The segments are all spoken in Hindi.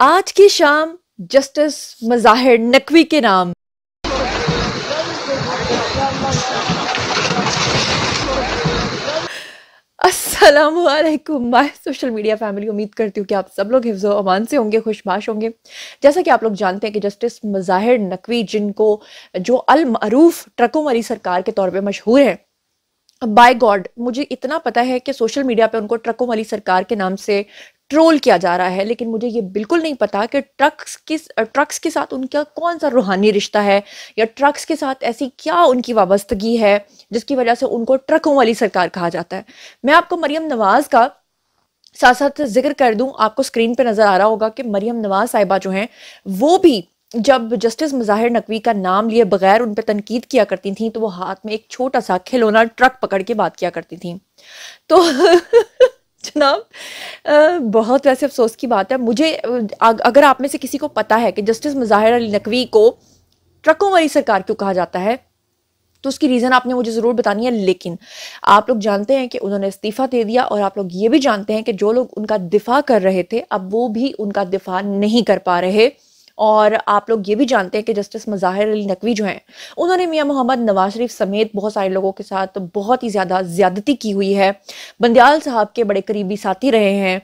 आज की शाम जस्टिस मज़ाहिर नकवी के नाम। अस्सलामुअलैकुम माय सोशल मीडिया फैमिली, उम्मीद करती हूँ कि आप सब लोग हिफ्ज़ व अमान से होंगे, खुशबाश होंगे। जैसा कि आप लोग जानते हैं कि जस्टिस मज़ाहिर नकवी, जिनको जो अल मरूफ ट्रकों वाली सरकार के तौर पे मशहूर है, बाय गॉड मुझे इतना पता है कि सोशल मीडिया पे उनको ट्रकों वाली सरकार के नाम से ट्रोल किया जा रहा है, लेकिन मुझे ये बिल्कुल नहीं पता कि ट्रक्स के साथ उनका कौन सा रूहानी रिश्ता है या ट्रक्स के साथ ऐसी क्या उनकी वाबस्तगी है जिसकी वजह से उनको ट्रकों वाली सरकार कहा जाता है। मैं आपको मरियम नवाज का साथ साथ जिक्र कर दूं, आपको स्क्रीन पे नजर आ रहा होगा कि मरियम नवाज साहिबा जो हैं वो भी जब जस्टिस मज़ाहिर नकवी का नाम लिए बगैर उन पर तनकीद किया करती थी तो वो हाथ में एक छोटा सा खिलौना ट्रक पकड़ के बात किया करती थी। तो जनाब बहुत वैसे अफसोस की बात है मुझे, अगर आप में से किसी को पता है कि जस्टिस मज़ाहिर अली नकवी को ट्रकों वाली सरकार क्यों कहा जाता है तो उसकी रीज़न आपने मुझे ज़रूर बतानी है। लेकिन आप लोग जानते हैं कि उन्होंने इस्तीफ़ा दे दिया और आप लोग ये भी जानते हैं कि जो लोग उनका दिफा कर रहे थे अब वो भी उनका दिफा नहीं कर पा रहे। और आप लोग ये भी जानते हैं कि जस्टिस मज़ाहिर अली नकवी जो हैं उन्होंने मियां मोहम्मद नवाज शरीफ समेत बहुत सारे लोगों के साथ बहुत ही ज़्यादा ज़्यादती की हुई है। बंदियाल साहब के बड़े करीबी साथी रहे हैं,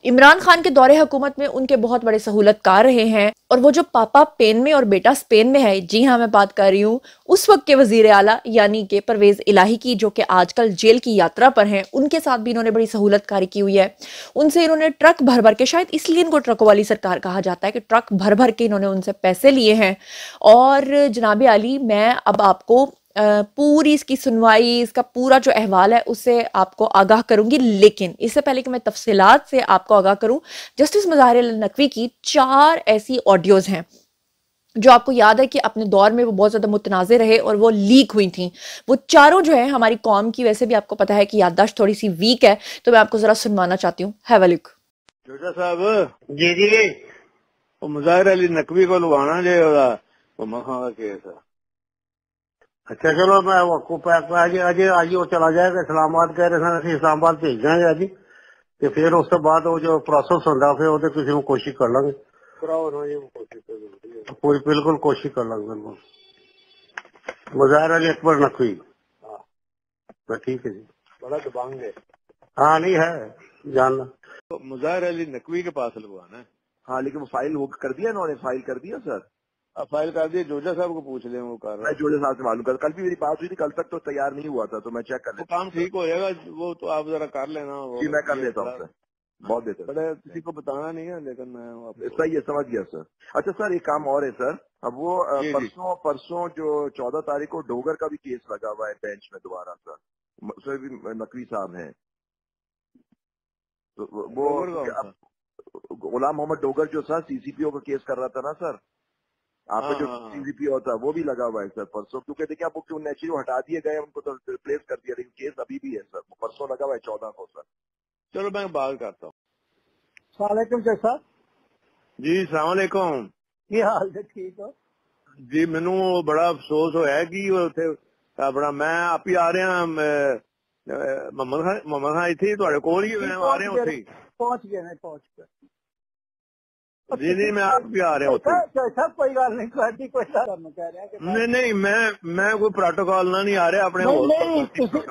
इमरान खान के दौरे हुकूमत में उनके बहुत बड़े सहूलतकार रहे हैं। और वो जो पापा पेन में और बेटा स्पेन में है, जी हाँ मैं बात कर रही हूँ उस वक्त के वजीर आला यानी कि परवेज इलाही की, जो कि आजकल जेल की यात्रा पर हैं, उनके साथ भी इन्होंने बड़ी सहूलतकारी की हुई है। उनसे इन्होंने ट्रक भर भर के, शायद इसलिए इनको ट्रकों वाली सरकार कहा जाता है कि ट्रक भर भर के इन्होंने उनसे पैसे लिए हैं। और जनाब आली, मैं अब आपको पूरी इसकी सुनवाई, इसका पूरा जो अहवाल है उससे आपको आगाह करूंगी। लेकिन इससे पहले कि मैं तफसीलात से आपको आगाह करूं, जस्टिस मज़ाहिर अली नकवी की 4 ऐसी ऑडियोज हैं जो आपको याद है कि अपने दौर में वो बहुत ज्यादा मुतनाज़े रहे और वो लीक हुई थी। वो चारों जो है हमारी कौम की, वैसे भी आपको पता है कि याददाश्त थोड़ी सी वीक है, तो मैं आपको जरा सुनवाना चाहती हूँ। Have a look. जोजा साहब जी जी, वो मुज़ाहिर अली नकवी को लुभाना जो वो मखा का केस है। अच्छा चलो, मैं आपको आज वो चला जाएगा इस्लामाबाद, कह रहे थे ਅਸੀਂ इस्लामाबाद भेज देंगे आज ਤੇ ਫਿਰ ਉਸ ਤੋਂ ਬਾਅਦ ਉਹ ਜੋ ਪ੍ਰੋਸੈਸ ਹੁੰਦਾ ਫਿਰ ਉਹਦੇ ਕਿਸੇ ਨੂੰ ਕੋਸ਼ਿਸ਼ ਕਰ ਲਾਂਗੇ। ਕਰਾਓ ਨਾ ਜੀ, ਕੋਸ਼ਿਸ਼ पूरी बिल्कुल कोशिश कर लांगे। बिल्कुल मुज़ाहिर अली अकबर नकवी। हाँ तो ठीक है जी, बड़ा दबंग है। हाँ नहीं है जानना। तो मुज़ाहिर अली नकवी के पास लगवाना है। हाँ लेकिन वो फाइल वो कर दिया, इन्होंने फाइल कर दिया सर। अब फाइल कर दिया, जोजा साहब को पूछ ले, वो कर रहा है। जोजा साहब से मालूम कर, कल भी मेरी बात हुई थी, कल तक तो तैयार नहीं हुआ था, तो मैं चेक कर लेता। काम ठीक हो जाएगा वो, तो आप जरा कर लेना। जी मैं कर लेता हूँ सर, बहुत देते बड़े किसी को बताना नहीं है, लेकिन मैं सही है, समझ गया सर। अच्छा सर एक काम और है सर, अब वो परसों जो 14 तारीख को डोगर का भी केस लगा हुआ है बेंच में दोबारा सर, उसमें भी नकवी साहब हैं। तो वो गुलाम मोहम्मद डोगर जो सर सीसीपीओ का केस कर रहा था ना सर, आपका जो सीसीपीओ होता वो भी लगा हुआ है सर परसों, क्योंकि देखिए आप क्यों नेचुरली हटा दिए गए, उनको तो रिप्लेस कर दिया, लेकिन केस अभी भी है सर, परसों लगा हुआ है 14 को सर। चलो मैं बात करता हूँ। सलामकुम शेख साहब जी सलाम अलैकुम। की हाल है, ठीक हो जी मैनू बड़ा अफसोस होया कि उत्थे अपना मैं आप ही आ रहा मोहम्मद खान इत्थे तुहाडे कोल ही मैं आ रहा उत्थे ही पहुंच गए ने, पहुंच गए जी। नहीं मैं आप भी आ रहा उत्थे सब कोई गल नहीं करती, कोई करना कह रहा कि नहीं मैं कोई प्रोटोकॉल ना नहीं आ रहा अपने नहीं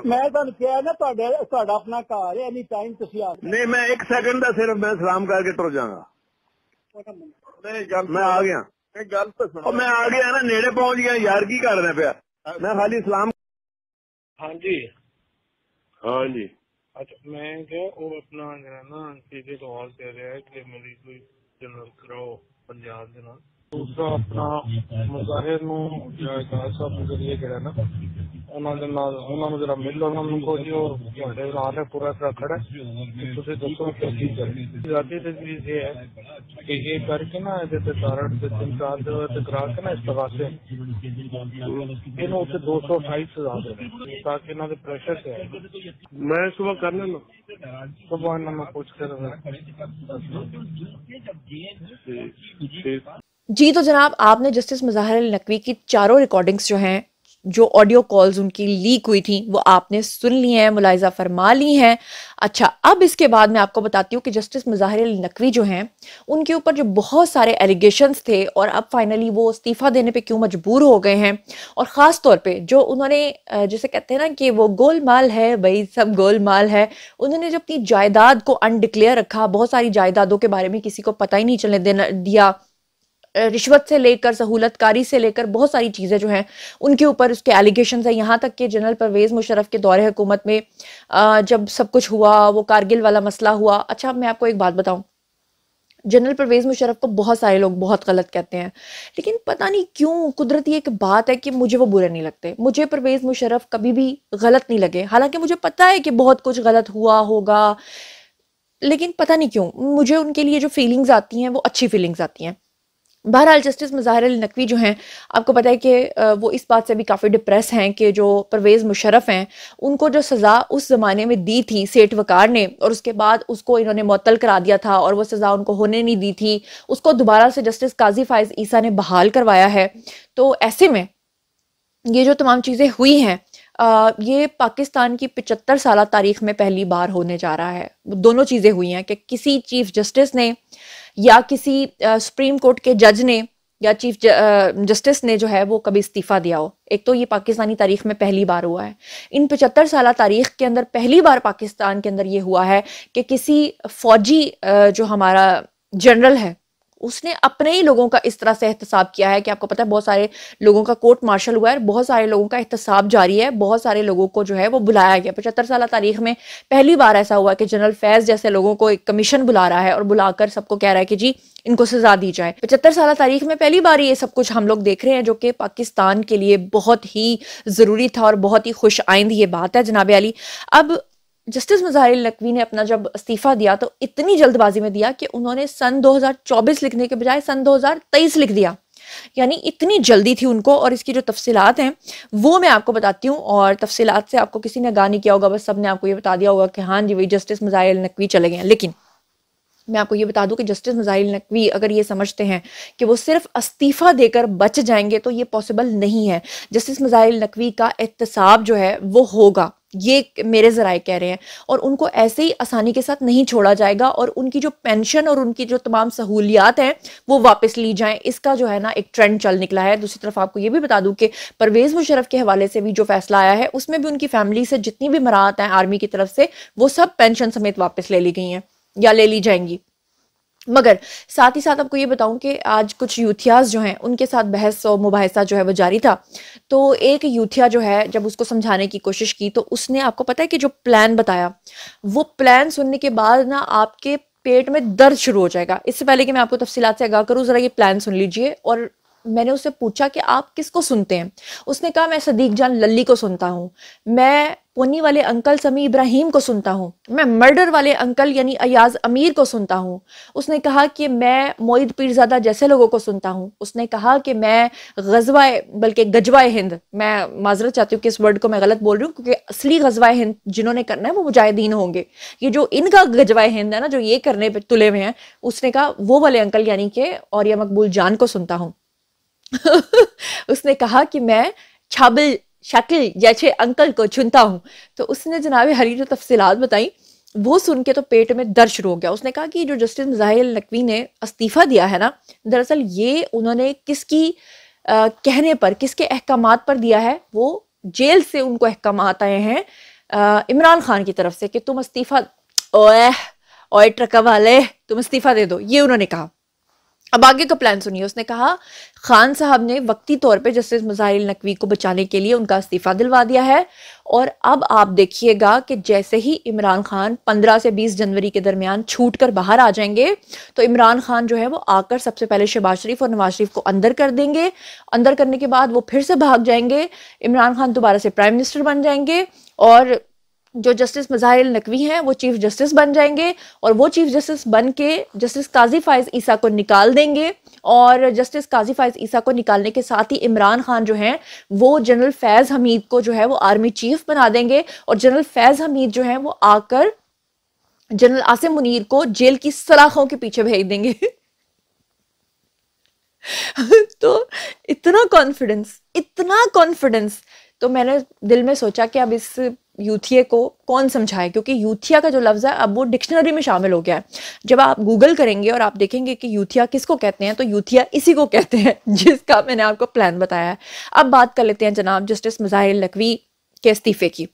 मैं ਤੁਹਾਨੂੰ ਕਿਹਾ ਨਾ ਤੁਹਾਡਾ ਆਪਣਾ ਘਰ ਹੈ, एनी टाइम ਤੁਸੀਂ आ नहीं मैं 1 सेकंड का सिर्फ मैं सलाम करके तुर जाऊंगा। मैं आ गया, गल तो मैं आ गया ना, नेड़े पहुंच गया यार, की कर रहा पाया मैं खाली सलाम। हाँ जी हाँ जी अच्छा, मैं क्या वो अपना जो है ना सीधे सवाल कह रहा है कि मेरी कोई जनरल कराओ पंजाब के नाम, दूसरा अपना मुजाहिर नू साहब मुजरिए जो है ना उन्होंने जरा मिल उन्होंने को जी ਤੁਹਾਡੇ ਨਾਲ है पूरा तरह खड़ा ਤੁਸੀਂ ਦੱਸੋ ਕਿ ਕੀ ਕਰੇ। ਜਾਤੀ ਤਜਵੀਜ਼ ਇਹ ਹੈ कि ये करके ना जैसे तारड़ से 3-4 जगह से करा के ना इस्तगासे इन्हों उसे 228 सजा देने ताकि इन्हों के प्रेशर से आए। मैं सुबह करने लो, सुबह इन्हों में पूछ कर जी तो जनाब आपने जस्टिस मज़ाहिर अली नकवी की चारों रिकॉर्डिंग्स जो हैं जो ऑडियो कॉल्स उनकी लीक हुई थी वो आपने सुन ली हैं, मुलाहिजा फरमा ली हैं। अच्छा, अब इसके बाद मैं आपको बताती हूँ कि जस्टिस मुज़ाहिर अली नकवी जो हैं उनके ऊपर जो बहुत सारे एलिगेशंस थे और अब फाइनली वो इस्तीफ़ा देने पे क्यों मजबूर हो गए हैं, और ख़ास तौर पे जो उन्होंने जैसे कहते हैं ना कि वो गोलमाल है भाई, सब गोलमाल है, उन्होंने जो अपनी जायदाद को अनडिक्लेयर रखा, बहुत सारी जायदादों के बारे में किसी को पता ही नहीं चलने देना दिया, रिश्वत से लेकर सहूलतकारी से लेकर बहुत सारी चीज़ें जो हैं उनके ऊपर उसके एलिगेशंस है। यहाँ तक कि जनरल परवेज़ मुशर्रफ के दौरे हुकूमत में जब सब कुछ हुआ, वो कारगिल वाला मसला हुआ। अच्छा, मैं आपको एक बात बताऊं, जनरल परवेज़ मुशर्रफ को बहुत सारे लोग बहुत गलत कहते हैं, लेकिन पता नहीं क्यों कुदरती एक बात है कि मुझे वो बुरे नहीं लगते। मुझे परवेज़ मुशर्रफ कभी भी गलत नहीं लगे, हालांकि मुझे पता है कि बहुत कुछ गलत हुआ होगा, लेकिन पता नहीं क्यों मुझे उनके लिए जो फीलिंग्स आती हैं वो अच्छी फीलिंग्स आती हैं। बहरहाल जस्टिस मुज़ाहिर अली नकवी जो हैं, आपको पता है कि वो इस बात से भी काफ़ी डिप्रेस हैं कि जो परवेज़ मुशर्रफ हैं उनको जो सज़ा उस ज़माने में दी थी सेठ वकार ने, और उसके बाद उसको इन्होंने मुअत्तल करा दिया था और वो सज़ा उनको होने नहीं दी थी, उसको दोबारा से जस्टिस काजी फ़ाइज़ ईसा ने बहाल करवाया है। तो ऐसे में ये जो तमाम चीज़ें हुई हैं, ये पाकिस्तान की 75 साल तारीख में पहली बार होने जा रहा है। दोनों चीज़ें हुई हैं कि किसी चीफ जस्टिस ने या किसी सुप्रीम कोर्ट के जज ने या चीफ जस्टिस ने जो है वो कभी इस्तीफ़ा दिया हो। एक तो ये पाकिस्तानी तारीख में पहली बार हुआ है। इन 75 साल तारीख के अंदर पहली बार पाकिस्तान के अंदर ये हुआ है कि किसी फौजी जो हमारा जनरल है उसने अपने ही लोगों का इस तरह से एहतसाब किया है कि आपको पता है बहुत सारे लोगों का कोर्ट मार्शल हुआ है, बहुत सारे लोगों का एहतसाब जारी है, बहुत सारे लोगों को जो है वो बुलाया गया। 75 साल तारीख में पहली बार ऐसा हुआ कि जनरल फैज जैसे लोगों को एक कमीशन बुला रहा है और बुलाकर सबको कह रहा है कि जी इनको सजा दी जाए। 75 साल तारीख में पहली बार ये सब कुछ हम लोग देख रहे हैं, जो कि पाकिस्तान के लिए बहुत ही जरूरी था और बहुत ही खुश आइंद ये बात है जनाब अली। अब जस्टिस मुज़ाहिर अली नकवी ने अपना जब इस्तीफा दिया तो इतनी जल्दबाजी में दिया कि उन्होंने सन 2024 लिखने के बजाय सन 2023 लिख दिया, यानी इतनी जल्दी थी उनको। और इसकी जो तफसीलात हैं वो मैं आपको बताती हूँ, और तफसीलात से आपको किसी ने आगाह नहीं किया होगा, बस सबने आपको ये बता दिया होगा कि हाँ जी वही जस्टिस मुज़ाहिर अली नकवी चले गए। लेकिन मैं आपको ये बता दूं कि जस्टिस मुज़ाहिर अली नकवी अगर ये समझते हैं कि वो सिर्फ इस्तीफा देकर बच जाएंगे तो ये पॉसिबल नहीं है। जस्टिस मुज़ाहिर अली नकवी का एहतसाब जो है वो होगा, ये मेरे ज़राए कह रहे हैं, और उनको ऐसे ही आसानी के साथ नहीं छोड़ा जाएगा और उनकी जो पेंशन और उनकी जो तमाम सहूलियात हैं वो वापस ली जाएं। इसका जो है ना एक ट्रेंड चल निकला है। दूसरी तरफ आपको ये भी बता दूं कि परवेज़ मुशर्रफ के हवाले से भी जो फैसला आया है उसमें भी उनकी फैमिली से जितनी भी मराहत हैं आर्मी की तरफ से वो सब पेंशन समेत वापस ले ली गई हैं या ले ली जाएंगी। मगर साथ ही साथ आपको ये बताऊं कि आज कुछ यूथियाज जो हैं उनके साथ बहस और मुबाहिसा जो है वो जारी था। तो एक यूथिया जो है जब उसको समझाने की कोशिश की तो उसने, आपको पता है कि जो प्लान बताया, वो प्लान सुनने के बाद ना आपके पेट में दर्द शुरू हो जाएगा। इससे पहले कि मैं आपको तफसीलात से आगाह करूँ, जरा ये प्लान सुन लीजिए। और मैंने उससे पूछा कि आप किसको सुनते हैं, उसने कहा मैं सदीक जान लल्ली को सुनता हूँ, मैं पोनी वाले अंकल समी इब्राहिम को सुनता हूँ, मैं मर्डर वाले अंकल यानी अयाज अमीर को सुनता हूँ। उसने कहा कि मैं मोइद पीरजादा जैसे लोगों को सुनता हूँ। उसने कहा कि मैं गजवाए बल्कि गजवाए हिंद, मैं माजरत चाहती हूँ कि इस वर्ड को मैं गलत बोल रही हूँ क्योंकि असली गजवाए हिंद जिन्होंने करना है वो मुजाहिदीन होंगे। ये जो इनका गजवाए हिंद है ना जो ये करने पे तुले हुए हैं, उसने कहा वो वाले अंकल यानी कि औरिया मकबूल जान को सुनता हूँ। उसने कहा कि मैं छाबिल शकील जैसे अंकल को चुनता हूं। तो उसने जनाब हरी जो तफसीलात बताई वो सुन के तो पेट में दर्द शुरू हो गया। उसने कहा कि जो जस्टिस मुज़ाहिर अली नकवी ने इस्तीफा दिया है ना, दरअसल ये उन्होंने किसकी कहने पर, किसके अहकामात पर दिया है, वो जेल से उनको अहकामात आए हैं इमरान खान की तरफ से कि तुम इस्तीफा, ओए ट्रका वाले तुम इस्तीफा दे दो, ये उन्होंने कहा। अब आगे का प्लान सुनिए। उसने कहा खान साहब ने वक्ती तौर पे जस्टिस मुज़ाहिर अली नकवी को बचाने के लिए उनका इस्तीफा दिलवा दिया है, और अब आप देखिएगा कि जैसे ही इमरान खान 15 से 20 जनवरी के दरमियान छूट कर बाहर आ जाएंगे तो इमरान खान जो है वो आकर सबसे पहले शहबाज शरीफ और नवाज शरीफ को अंदर कर देंगे। अंदर करने के बाद वो फिर से भाग जाएंगे, इमरान खान दोबारा से प्राइम मिनिस्टर बन जाएंगे और जो जस्टिस मुज़ाहिर अली नकवी हैं वो चीफ जस्टिस बन जाएंगे, और वो चीफ जस्टिस बन के जस्टिस काजी फ़ाइज़ ईसा को निकाल देंगे, और जस्टिस काजी फ़ाइज़ ईसा को निकालने के साथ ही इमरान खान जो हैं वो जनरल फैज़ हमीद को जो है वो आर्मी चीफ बना देंगे, और जनरल फैज़ हमीद जो हैं वो आकर जनरल आसिम मुनीर को जेल की सलाखों के पीछे भेज देंगे। तो इतना कॉन्फिडेंस, तो मैंने दिल में सोचा कि अब इस यूथिया को कौन समझाए, क्योंकि यूथिया का जो लफ्ज़ है अब वो डिक्शनरी में शामिल हो गया है। जब आप गूगल करेंगे और आप देखेंगे कि यूथिया किसको कहते हैं, तो यूथिया इसी को कहते हैं जिसका मैंने आपको प्लान बताया है। अब बात कर लेते हैं जनाब जस्टिस मुज़ाहिर नकवी के इस्तीफे की।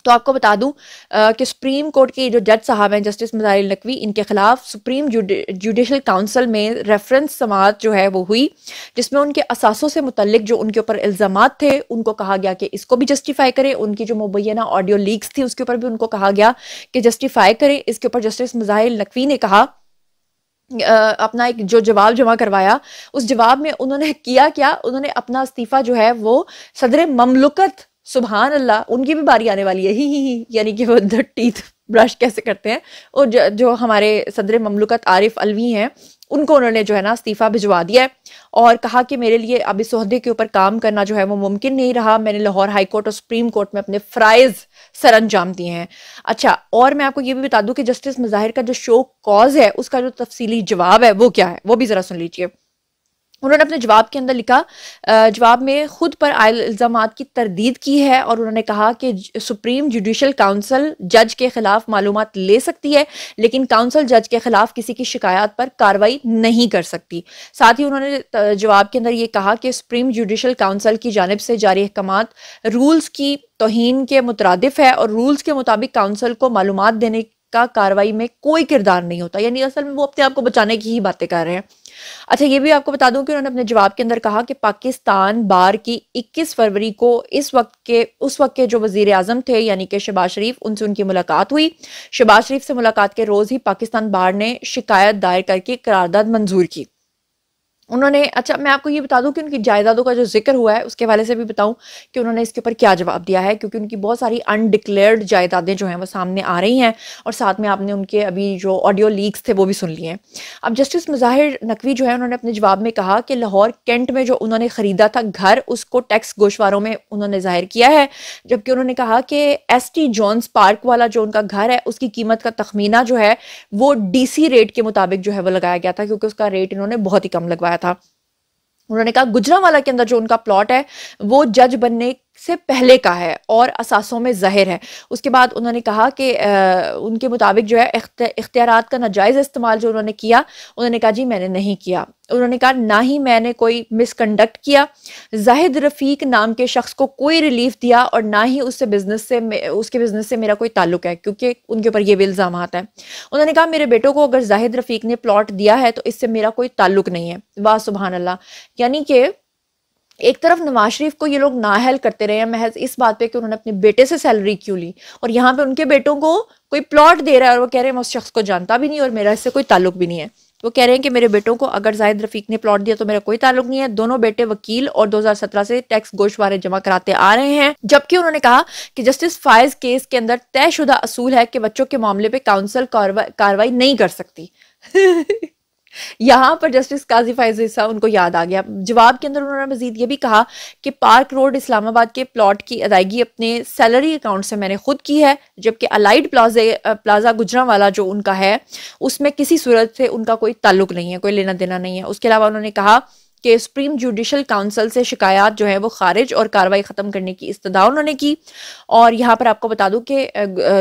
तो आपको बता दूं कि सुप्रीम कोर्ट के जो जज साहब हैं जस्टिस मुज़ाहिर नकवी, इनके खिलाफ सुप्रीम जुडिशल काउंसिल में रेफरेंस समाअत जो है वो हुई, जिसमें उनके असासों से मुतल्लिक जो उनके ऊपर इल्ज़ामात थे उनको कहा गया कि इसको भी जस्टिफाई करें। उनकी जो मुबैना ऑडियो लीक्स थी उसके ऊपर भी उनको कहा गया कि जस्टिफाई करें। इसके ऊपर जस्टिस मुज़ाहिर नकवी ने कहा, अपना एक जो जवाब जमा करवाया, उस जवाब में उन्होंने किया क्या, उन्होंने अपना इस्तीफा जो है वो सदर ममलुकत, सुभान अल्लाह, उनकी भी बारी आने वाली है, ही यानी कि वो द टीथ ब्रश कैसे करते हैं, और जो हमारे सदर ममलुकत आरिफ अलवी हैं उनको उन्होंने जो है ना इस्तीफा भिजवा दिया है और कहा कि मेरे लिए अब इस ओहदे के ऊपर काम करना जो है वो मुमकिन नहीं रहा। मैंने लाहौर हाई कोर्ट और सुप्रीम कोर्ट में अपने फ़राइज़ सर अंजाम दिए हैं। अच्छा, और मैं आपको ये भी बता दूं कि जस्टिस मुज़ाहिर का जो शो कॉज है उसका जो तफसीली जवाब है वो क्या है, वो भी ज़रा सुन लीजिए। उन्होंने अपने जवाब के अंदर लिखा, जवाब में खुद पर आयल इल्ज़ामात की तरदीद की है और उन्होंने कहा कि सुप्रीम जुडिशल काउंसिल जज के खिलाफ मालूमात ले सकती है, लेकिन काउंसिल जज के खिलाफ किसी की शिकायत पर कार्रवाई नहीं कर सकती। साथ ही उन्होंने जवाब के अंदर ये कहा कि सुप्रीम जुडिशल काउंसिल की जानिब से जारी अहकामात रूल्स की तौहीन के मुतरादिफ है और रूल्स के मुताबिक काउंसिल को मालूमात देने का कार्रवाई में कोई किरदार नहीं होता, यानी असल में वो अपने आप को बचाने की ही बातें कर रहे हैं। अच्छा, ये भी आपको बता दूं कि उन्होंने अपने जवाब के अंदर कहा कि पाकिस्तान बार की 21 फरवरी को उस वक्त के जो वजीर आजम थे यानी कि शहबाज शरीफ, उनसे उनकी मुलाकात हुई। शहबाज शरीफ से मुलाकात के रोज ही पाकिस्तान बार ने शिकायत दायर करके करारदाद मंजूर की उन्होंने। अच्छा, मैं आपको ये बता दूं कि उनकी जायदादों का जो जिक्र हुआ है उसके हवाले से भी बताऊं कि उन्होंने इसके ऊपर क्या जवाब दिया है, क्योंकि उनकी बहुत सारी अनडिक्लेयर्ड जायदादें जो हैं वो सामने आ रही हैं और साथ में आपने उनके अभी जो ऑडियो लीक्स थे वो भी सुन लिए हैं। अब जस्टिस मुज़ाहिर नकवी जो है उन्होंने अपने जवाब में कहा कि लाहौर कैंट में जो उन्होंने ख़रीदा था घर, उसको टैक्स गोशवारों में उन्होंने जाहिर किया है, जबकि उन्होंने कहा कि ST जॉन्स पार्क वाला जो उनका घर है उसकी कीमत का तखमीना जो है वो DC रेट के मुताबिक जो है वो लगाया गया था, क्योंकि उसका रेट इन्होंने बहुत ही कम लगवाया था। उन्होंने कहा गुजरांवाला के अंदर जो उनका प्लॉट है वो जज बनने से पहले का है और असासों में ज़ाहिर है। उसके बाद उन्होंने कहा कि उनके मुताबिक जो है इख्तियारात का नाजायज़ इस्तेमाल जो उन्होंने किया, उन्होंने कहा जी मैंने नहीं किया। उन्होंने कहा ना ही मैंने कोई मिसकंडक्ट किया, जाहिद रफ़ीक नाम के शख्स को कोई रिलीफ दिया और ना ही उसके बिजनेस से मेरा कोई ताल्लुक है, क्योंकि उनके ऊपर ये भी इल्ज़ामात है। उन्होंने कहा मेरे बेटों को अगर जाहिद रफ़ीक ने प्लॉट दिया है तो इससे मेरा कोई ताल्लुक नहीं है। वाह सुभान अल्लाह, यानी कि एक तरफ नवाज शरीफ को ये लोग नाअहल करते रहे हैं महज इस बात पे कि उन्होंने अपने बेटे से सैलरी क्यों ली, और यहाँ पे उनके बेटों को कोई प्लॉट दे रहा है और वो कह रहे हैं मैं उस शख्स को जानता भी नहीं और मेरा इससे कोई ताल्लुक भी नहीं है। वो कह रहे हैं कि मेरे बेटों को अगर जाहिद रफ़ीक ने प्लॉट दिया तो मेरा कोई ताल्लुक नहीं है। दोनों बेटे वकील और 2017 से टैक्स गोशवारे जमा कराते आ रहे हैं। जबकि उन्होंने कहा कि जस्टिस फायज केस के अंदर तयशुदा असूल है कि बच्चों के मामले पे काउंसिल कार्रवाई नहीं कर सकती। यहाँ पर जस्टिस काजी फायज ईसा उनको याद आ गया। जवाब के अंदर उन्होंने मजीद ये भी कहा कि पार्क रोड इस्लामाबाद के प्लॉट की अदायगी अपने सैलरी अकाउंट से मैंने खुद की है, जबकि अलाइड प्लाजा गुजरांवाला जो उनका है उसमें किसी सूरत से उनका कोई ताल्लुक नहीं है, कोई लेना देना नहीं है। उसके अलावा उन्होंने कहा कि सुप्रीम जुडिशल काउंसिल से शिकायत जो है वो खारिज और कार्रवाई ख़त्म करने की इस्तदा उन्होंने की। और यहाँ पर आपको बता दूं कि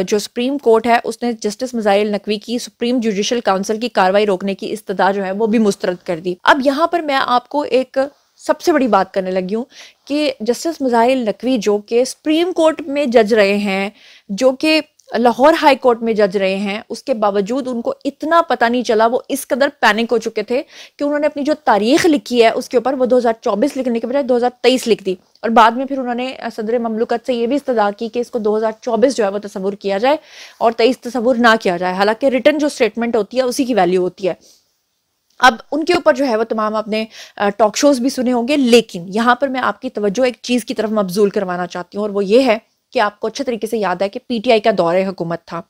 जो सुप्रीम कोर्ट है उसने जस्टिस मुज़ाहिर नकवी की सुप्रीम जुडिशल काउंसिल की कार्रवाई रोकने की इस्तदा जो है वो भी मुस्तरद कर दी। अब यहाँ पर मैं आपको एक सबसे बड़ी बात करने लगी हूँ कि जस्टिस मुज़ाहिर नकवी जो कि सुप्रीम कोर्ट में जज रहे हैं, जो कि लाहौर हाई कोर्ट में जज रहे हैं, उसके बावजूद उनको इतना पता नहीं चला, वो इस कदर पैनिक हो चुके थे कि उन्होंने अपनी जो तारीख लिखी है उसके ऊपर वो 2024 लिखने के बजाय 2023 लिख दी। और बाद में फिर उन्होंने सदर ममलुकत से ये भी इस्तदा की कि इसको 2024 जो है वो तस्वुर किया जाए और 23 तस्वुर ना किया जाए, हालांकि रिटर्न जो स्टेटमेंट होती है उसी की वैल्यू होती है। अब उनके ऊपर जो है वो तमाम आपने टॉक शोज भी सुने होंगे, लेकिन यहाँ पर मैं आपकी तवज्जो एक चीज़ की तरफ मबजूल करवाना चाहती हूँ और वो ये है कि आपको अच्छे तरीके से याद है कि PTI का दौरे हुकूमत था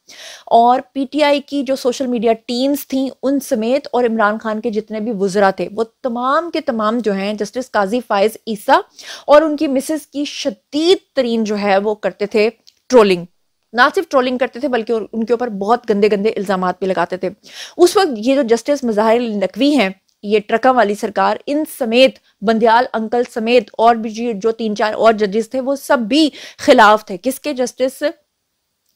और PTI की जो सोशल मीडिया टीम्स थी उन समेत और इमरान खान के जितने भी वुज़रा थे वो तमाम के तमाम जो हैं जस्टिस काजी फायज ईसा और उनकी मिसेस की शदीद तरीन जो है वो करते थे ट्रोलिंग। ना सिर्फ ट्रोलिंग करते थे बल्कि उनके ऊपर बहुत गंदे गंदे इल्ज़ामात भी लगाते थे। उस वक्त ये जो जस्टिस मुज़ाहिर नकवी हैं ये ट्रका वाली सरकार इन समेत, बंदयाल अंकल समेत और भी जो 3-4 और जजेस थे वो सब भी खिलाफ थे। किसके? जस्टिस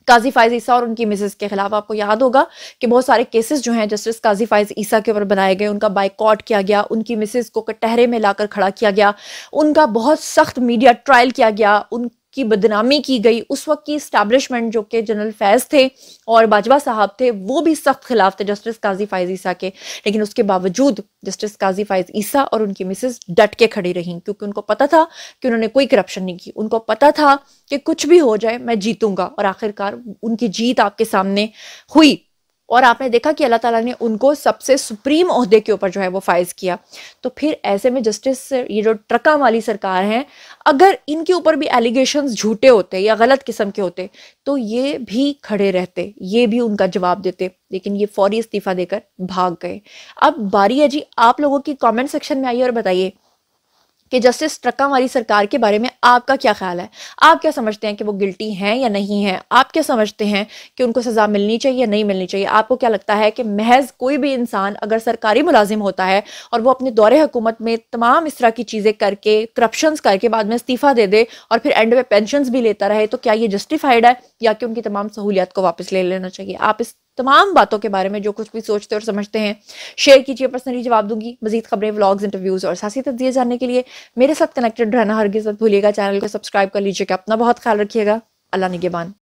काजी फायज ईसा और उनकी मिसेस के खिलाफ। आपको याद होगा कि बहुत सारे केसेस जो हैं जस्टिस काजी फायज ईसा के ऊपर बनाए गए, उनका बाइकआउट किया गया, उनकी मिसेस को कटहरे में लाकर खड़ा किया गया, उनका बहुत सख्त मीडिया ट्रायल किया गया, उनकी बदनामी की गई। उस वक्त की इस्टेब्लिशमेंट जो कि जनरल फैज थे और बाजवा साहब थे वो भी सख्त खिलाफ थे जस्टिस काजी फायज ईसा के, लेकिन उसके बावजूद जस्टिस काजी फायज ईसा और उनकी मिसेस डट के खड़ी रहीं, क्योंकि उनको पता था कि उन्होंने कोई करप्शन नहीं की, उनको पता था कि कुछ भी हो जाए मैं जीतूंगा। और आखिरकार उनकी जीत आपके सामने हुई और आपने देखा कि अल्लाह ताला ने उनको सबसे सुप्रीम ओहदे के ऊपर जो है वो फाइज किया। तो फिर ऐसे में जस्टिस ये जो ट्रका वाली सरकार है, अगर इनके ऊपर भी एलिगेशंस झूठे होते या गलत किस्म के होते तो ये भी खड़े रहते, ये भी उनका जवाब देते, लेकिन ये फौरी इस्तीफा देकर भाग गए। अब बारी है जी आप लोगों की कमेंट सेक्शन में आइए और बताइए कि जस्टिस ट्रका वाली सरकार के बारे में आपका क्या ख्याल है। आप क्या समझते हैं कि वो गिल्टी हैं या नहीं है? आप क्या समझते हैं कि उनको सजा मिलनी चाहिए या नहीं मिलनी चाहिए? आपको क्या लगता है कि महज कोई भी इंसान अगर सरकारी मुलाजिम होता है और वो अपने दौरे हुकूमत में तमाम इस तरह की चीज़ें करके, करप्शंस करके बाद में इस्तीफा दे दे और फिर एंड में पेंशन भी लेता रहे, तो क्या ये जस्टिफाइड है या कि उनकी तमाम सहूलियात को वापस ले लेना चाहिए? आप इस तमाम बातों के बारे में जो कुछ भी सोचते और समझते हैं शेयर कीजिए, पर्सनली जवाब दूंगी। मजीद खबरें, व्लॉग्स, इंटरव्यूज और सियासी तज्जिए जानने के लिए मेरे साथ कनेक्टेड रहना हरगिज़ मत भूलिएगा। चैनल को सब्सक्राइब कर लीजिएगा। अपना बहुत ख्याल रखिएगा। अल्लाह निगहबान।